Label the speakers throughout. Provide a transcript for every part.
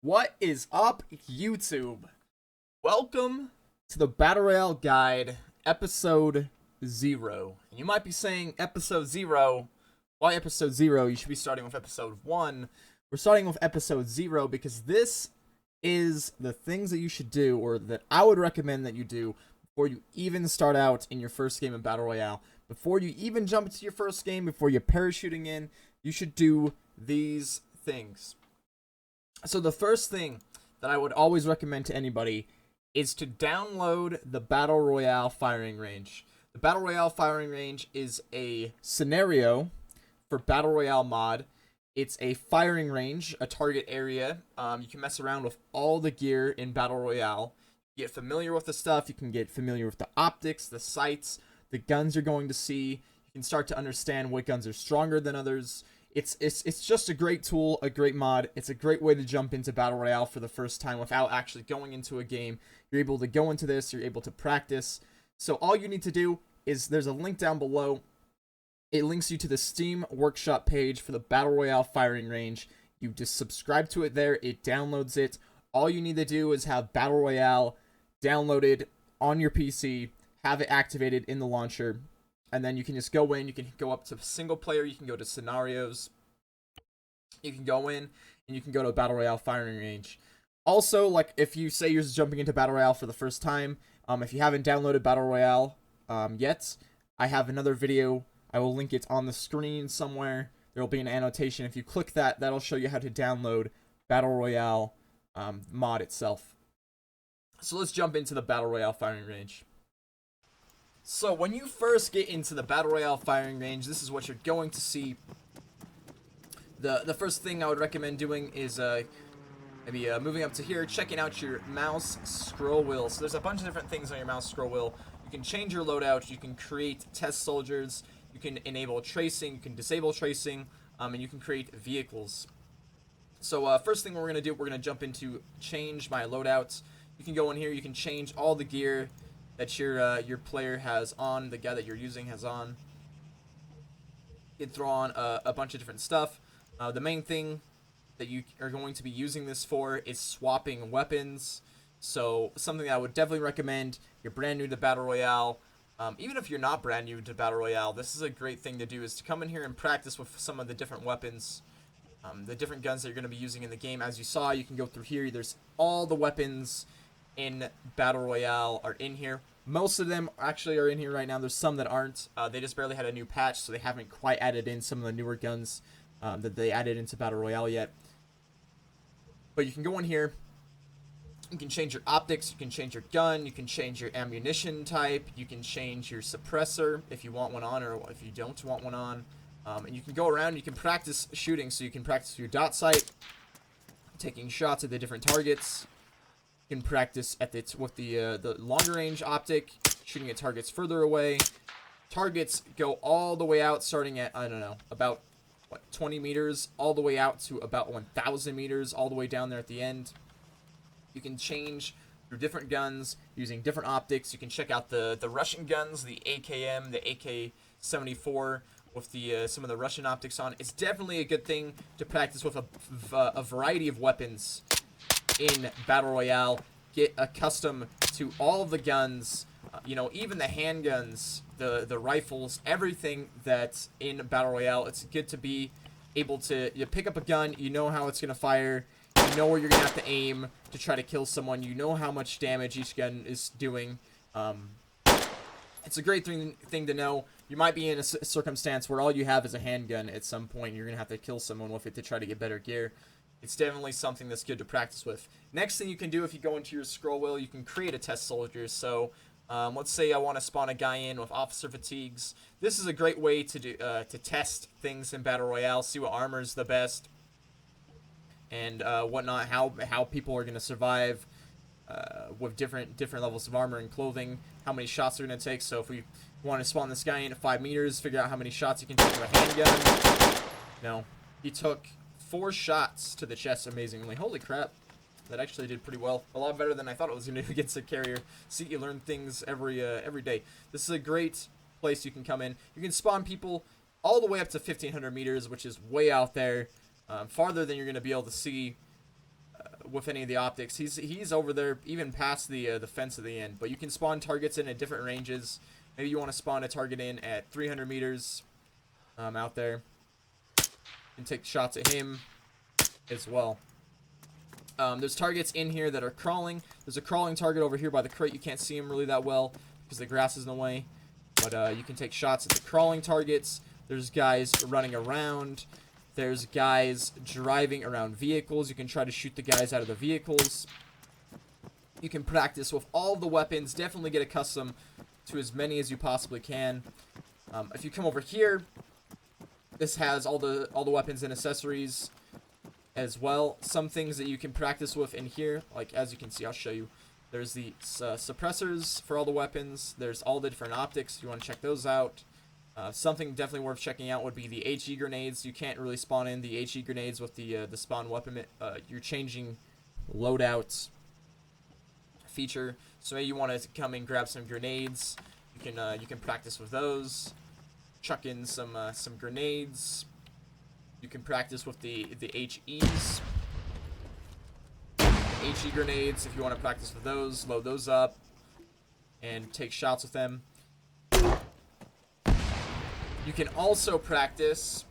Speaker 1: What is up, YouTube? Welcome to the Battle Royale Guide, Episode 0. And you might be saying, Episode 0? Why Episode 0? You should be starting with Episode 1. We're starting with Episode 0 because this is the things that you should do, or that I would recommend that you do, before you even start out in your first game of Battle Royale. Before you even jump into your first game, before you're parachuting in, you should do these things. So the first thing that I would always recommend to anybody is to download the Battle Royale firing range. The Battle Royale firing range is a scenario for Battle Royale mod. It's a firing range, a target area. You can mess around with all the gear in Battle Royale. Get familiar with the stuff. You can get familiar with the optics, the sights, the guns you're going to see. You can start to understand what guns are stronger than others. It's just a great tool, a great mod. It's a great way to jump into Battle Royale for the first time without actually going into a game. You're able to go into this, you're able to practice. So all you need to do is, there's a link down below. It links you to the Steam Workshop page for the Battle Royale firing range. You just subscribe to it there, it downloads it. All you need to do is have Battle Royale downloaded on your PC, have it activated in the launcher, and then you can just go in, you can go up to single player, you can go to scenarios, you can go in, and you can go to a Battle Royale firing range. Also, like, if you say you're jumping into Battle Royale for the first time, if you haven't downloaded Battle Royale yet, I have another video. I will link it on the screen somewhere. There will be an annotation. If you click that, that'll show you how to download Battle Royale mod itself. So let's jump into the Battle Royale firing range. So when you first get into the Battle Royale firing range, this is what you're going to see. The first thing I would recommend doing is maybe moving up to here, checking out your mouse scroll wheel. So there's a bunch of different things on your mouse scroll wheel. You can change your loadout, you can create test soldiers, you can enable tracing, you can disable tracing, and you can create vehicles. So first thing we're going to do, we're going to jump into change my loadouts. You can go in here, you can change all the gear that your player has on, the guy that you're using has on. You can throw on a bunch of different stuff. The main thing that you are going to be using this for is swapping weapons. So something that I would definitely recommend, you're brand new to Battle Royale. Even if you're not brand new to Battle Royale, this is a great thing to do, is to come in here and practice with some of the different weapons. The different guns that you're going to be using in the game. As you saw, you can go through here. There's all the weapons in Battle Royale are in here. Most of them actually are in here right now. There's some that aren't. They just barely had a new patch, so they haven't quite added in some of the newer guns that they added into Battle Royale yet. But you can go in here. You can change your optics. You can change your gun. You can change your ammunition type. You can change your suppressor if you want one on, or if you don't want one on. And you can go around. You can practice shooting, so you can practice your dot sight, taking shots at the different targets. You can practice at with the longer range optic, shooting at targets further away. Targets go all the way out, starting at, I don't know, about 20 meters, all the way out to about 1,000 meters, all the way down there at the end. You can change your different guns using different optics. You can check out the Russian guns, the AKM, the AK-74 with the some of the Russian optics on. It's definitely a good thing to practice with a variety of weapons in Battle Royale. Get accustomed to all of the guns, even the handguns, the rifles, everything that's in Battle Royale. It's good to be able to pick up a gun, you know how it's going to fire, you know where you're going to have to aim to try to kill someone, you know how much damage each gun is doing. It's a great thing to know. You might be in a circumstance where all you have is a handgun at some point, you're going to have to kill someone with it to try to get better gear. It's definitely something that's good to practice with. Next thing you can do, if you go into your scroll wheel, you can create a test soldier. So let's say I want to spawn a guy in with officer fatigues. This is a great way to do to test things in Battle Royale, see what armor is the best, and whatnot, how people are going to survive with different levels of armor and clothing, how many shots they're going to take. So if we want to spawn this guy in at 5 meters, figure out how many shots he can take with a handgun. No, he took 4 shots to the chest, amazingly. Holy crap. That actually did pretty well. A lot better than I thought it was going to do against a carrier. See, you learn things every day. This is a great place you can come in. You can spawn people all the way up to 1,500 meters, which is way out there. Farther than you're going to be able to see with any of the optics. He's over there, even past the fence at the end. But you can spawn targets in at different ranges. Maybe you want to spawn a target in at 300 meters out there, and take shots at him as well. There's targets in here that are crawling. There's a crawling target over here by the crate. You can't see him really that well because the grass is in the way. But you can take shots at the crawling targets. There's guys running around. There's guys driving around vehicles. You can try to shoot the guys out of the vehicles. You can practice with all the weapons. Definitely get accustomed to as many as you possibly can. If you come over here, this has all the weapons and accessories as well. Some things that you can practice with in here, like as you can see, I'll show you. There's the suppressors for all the weapons. There's all the different optics. You want to check those out. Something definitely worth checking out would be the HE grenades. You can't really spawn in the HE grenades with the spawn weapon. You're changing loadouts feature. So maybe you want to come and grab some grenades. You can practice with those. Chuck in some grenades. You can practice with the HEs. HE grenades, if you want to practice with those, load those up and take shots with them. You can also practice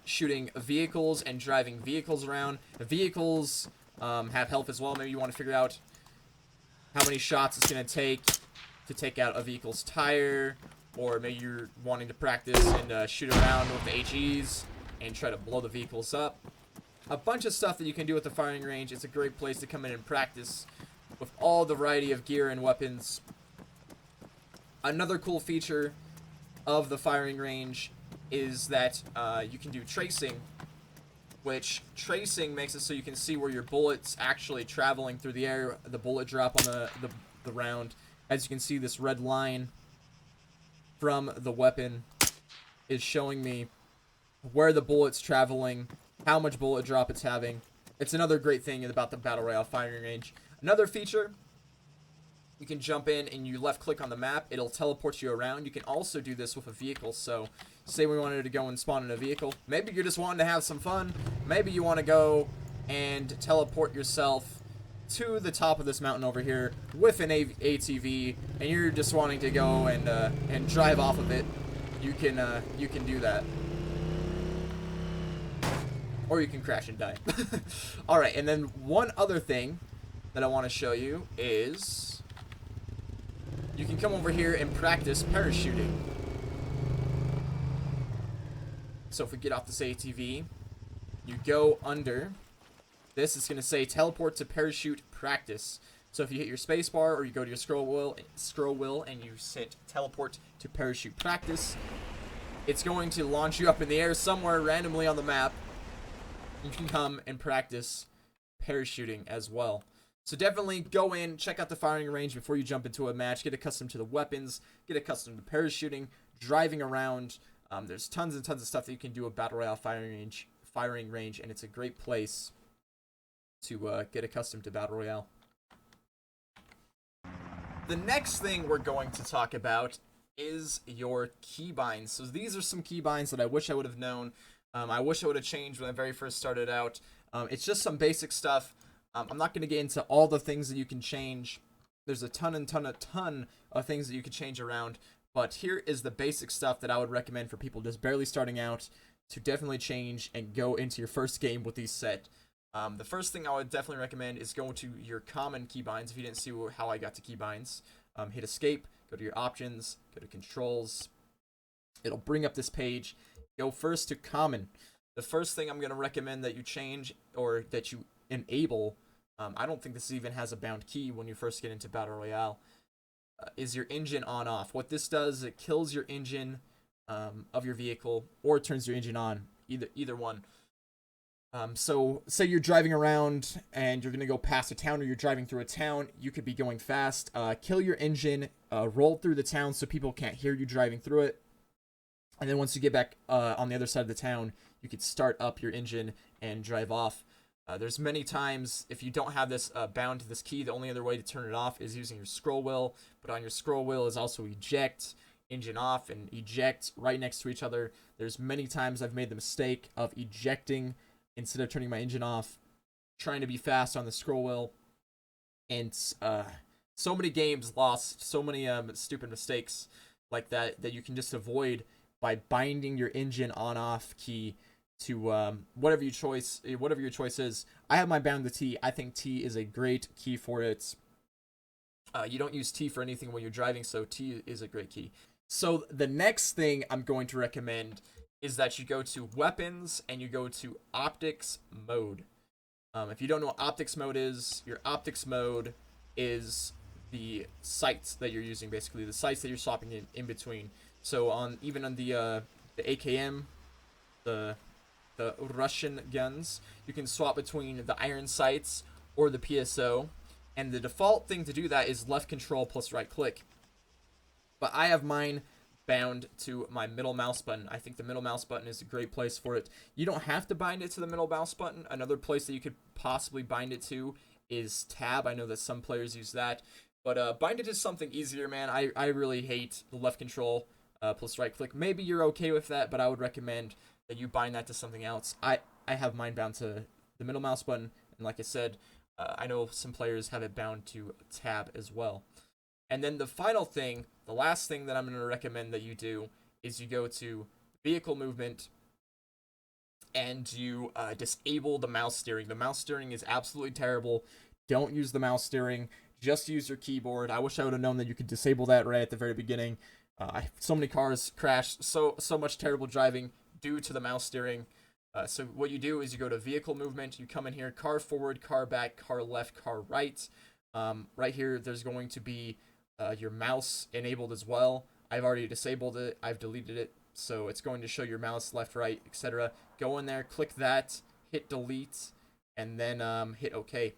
Speaker 1: shooting vehicles and driving vehicles around. The vehicles have health as well. Maybe you want to figure out how many shots it's going to take out a vehicle's tire, or maybe you're wanting to practice and shoot around with the HEs and try to blow the vehicles up. A bunch of stuff that you can do at the firing range. It's a great place to come in and practice with all the variety of gear and weapons. Another cool feature of the firing range is that you can do tracing, which tracing makes it so you can see where your bullet's actually traveling through the air, the bullet drop on the round. As you can see, this red line from the weapon is showing me where the bullet's traveling, how much bullet drop it's having. It's another great thing about the Battle Royale firing range. Another feature, you can jump in and you left click on the map. It'll teleport you around. You can also do this with a vehicle. So say we wanted to go and spawn in a vehicle. Maybe you're just wanting to have some fun. Maybe you want to go and teleport yourself to the top of this mountain over here with an ATV, and you're just wanting to go and drive off of it. You can do that. Or you can crash and die. Alright, and then one other thing that I want to show you is you can come over here and practice parachuting. So if we get off this ATV, you go under this. It's going to say teleport to parachute practice. So if you hit your spacebar or you go to your scroll wheel and you hit teleport to parachute practice, it's going to launch you up in the air somewhere randomly on the map. You can come and practice parachuting as well. So definitely go in, check out the firing range before you jump into a match. Get accustomed to the weapons, get accustomed to parachuting, driving around. There's tons and tons of stuff that you can do with Battle Royale firing range, and it's a great place to get accustomed to Battle Royale. The next thing we're going to talk about is your keybinds. So these are some keybinds that I wish I would have known. I wish I would have changed when I very first started out. It's just some basic stuff. I'm not going to get into all the things that you can change. There's a ton of things that you can change around. But here is the basic stuff that I would recommend for people just barely starting out to definitely change and go into your first game with these set. The first thing I would definitely recommend is go to your common keybinds. If you didn't see how I got to keybinds, hit escape, go to your options, go to controls. It'll bring up this page. Go first to common. The first thing I'm going to recommend that you change or that you enable, I don't think this even has a bound key when you first get into Battle Royale, is your engine on off. What this does, it kills your engine of your vehicle, or it turns your engine on, either one. So say you're driving around and you're going to go past a town, or you're driving through a town, you could be going fast, kill your engine, roll through the town so people can't hear you driving through it. And then once you get back on the other side of the town, you could start up your engine and drive off. There's many times, if you don't have this bound to this key, the only other way to turn it off is using your scroll wheel. But on your scroll wheel is also eject, engine off, and eject right next to each other. There's many times I've made the mistake of ejecting instead of turning my engine off. trying to be fast on the scroll wheel, and so many games lost, so many stupid mistakes like that you can just avoid by binding your engine on/off key to whatever your choice is. I have mine bound to T. I think T is a great key for it. You don't use T for anything when you're driving, so T is a great key. So the next thing I'm going to recommend is that you go to weapons and you go to optics mode. If you don't know what optics mode is, your optics mode is the sights that you're using, basically the sights that you're swapping in between. So even on the AKM, the Russian guns, you can swap between the iron sights or the PSO, and the default thing to do that is left control plus right click. But I have mine bound to my middle mouse button. I think the middle mouse button is a great place for it. You don't have to bind it to the middle mouse button. Another place that you could possibly bind it to is tab. I know that some players use that, but bind it to something easier, man. I really hate the left control plus right click. Maybe you're okay with that, but I would recommend that you bind that to something else. I have mine bound to the middle mouse button, and like I said, I know some players have it bound to tab as well. And then the final thing, the last thing that I'm going to recommend that you do is you go to vehicle movement and you disable the mouse steering. The mouse steering is absolutely terrible. Don't use the mouse steering. Just use your keyboard. I wish I would have known that you could disable that right at the very beginning. So many cars crashed. So much terrible driving due to the mouse steering. So what you do is you go to vehicle movement. You come in here, car forward, car back, car left, car right. Right here, there's going to be your mouse enabled as well. I've already disabled it. I've deleted it. So it's going to show your mouse left, right, etc. Go in there, click that, hit delete, and then hit OK.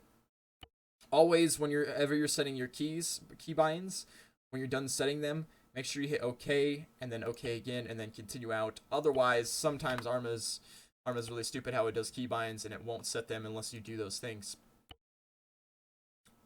Speaker 1: Always, whenever you're setting your keybinds, when you're done setting them, make sure you hit OK, and then OK again, and then continue out. Otherwise, sometimes Arma's really stupid how it does keybinds, and it won't set them unless you do those things.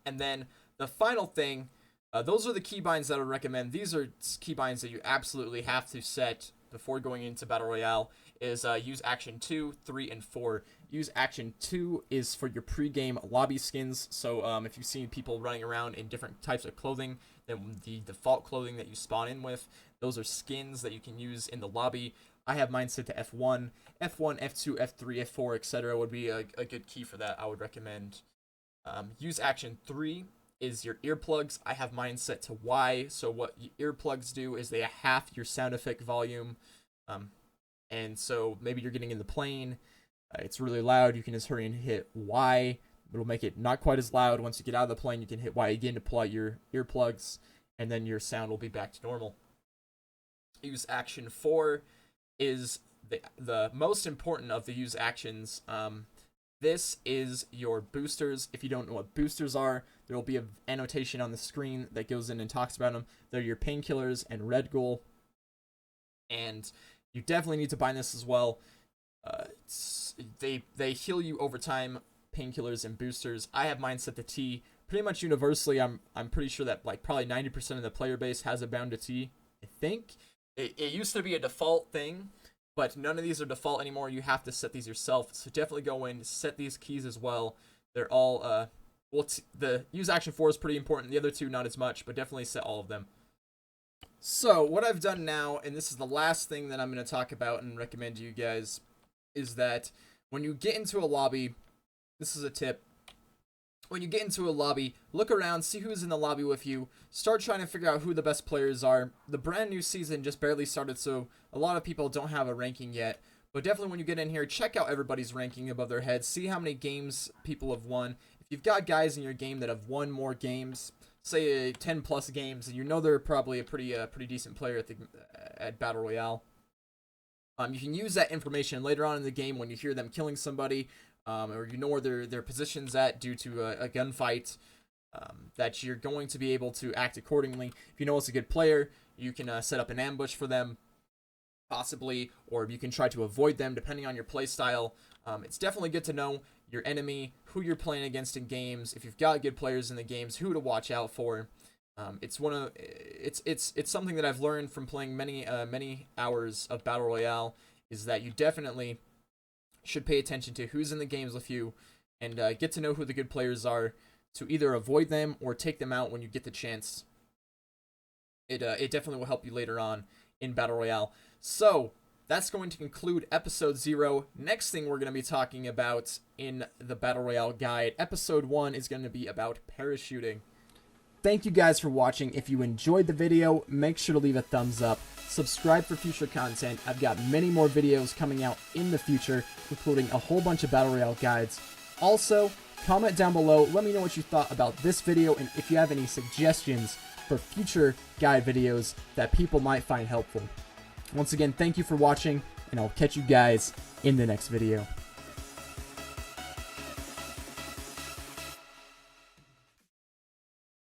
Speaker 1: And then the final thing, those are the keybinds that I would recommend. These are keybinds that you absolutely have to set before going into Battle Royale, is use action 2, 3, and 4. Use action 2 is for your pre-game lobby skins. So if you've seen people running around in different types of clothing than the default clothing that you spawn in with, those are skins that you can use in the lobby. I have mine set to F1. F1, F2, F3, F4, etc. would be a good key for that. I would recommend. Use action 3 is your earplugs. I have mine set to Y. So what earplugs do is they half your sound effect volume. And so maybe you're getting in the plane. It's really loud. You can just hurry and hit Y. It'll make it not quite as loud. Once you get out of the plane, you can hit Y again to pull out your earplugs, and then your sound will be back to normal. Use action 4 is the most important of the use actions. This is your boosters. If you don't know what boosters are, there will be an annotation on the screen that goes in and talks about them. They're your painkillers and red ghoul. And you definitely need to bind this as well. They heal you over time, painkillers and boosters. I have mine set to T. Pretty much universally, I'm pretty sure that like probably 90% of the player base has it bound to T. I think it used to be a default thing, but none of these are default anymore. You have to set these yourself. So definitely go in, set these keys as well. They're all the use action 4 is pretty important. The other two not as much, but definitely set all of them. So what I've done now, and this is the last thing that I'm going to talk about and recommend to you guys, is that when you get into a lobby, this is a tip. When you get into a lobby, look around, see who's in the lobby with you, start trying to figure out who the best players are. The brand new season just barely started, so a lot of people don't have a ranking yet. But definitely when you get in here, check out everybody's ranking above their heads, see how many games people have won. If you've got guys in your game that have won more games, say 10 plus games, and you know they're probably a pretty decent player at Battle Royale. You can use that information later on in the game when you hear them killing somebody, or you know where their position's at due to a gunfight, that you're going to be able to act accordingly. If you know it's a good player, you can set up an ambush for them, possibly, or you can try to avoid them depending on your playstyle. It's definitely good to know your enemy, who you're playing against in games. If you've got good players in the games, who to watch out for. It's something that I've learned from playing many hours of Battle Royale, is that you definitely should pay attention to who's in the games with you and get to know who the good players are to either avoid them or take them out when you get the chance. It definitely will help you later on in Battle Royale. So, that's going to conclude episode 0. Next thing we're going to be talking about in the Battle Royale guide, episode 1 is going to be about parachuting. Thank you guys for watching. If you enjoyed the video, make sure to leave a thumbs up. Subscribe for future content. I've got many more videos coming out in the future, including a whole bunch of Battle Royale guides. Also, comment down below. Let me know what you thought about this video and if you have any suggestions for future guide videos that people might find helpful. Once again, thank you for watching, and I'll catch you guys in the next video.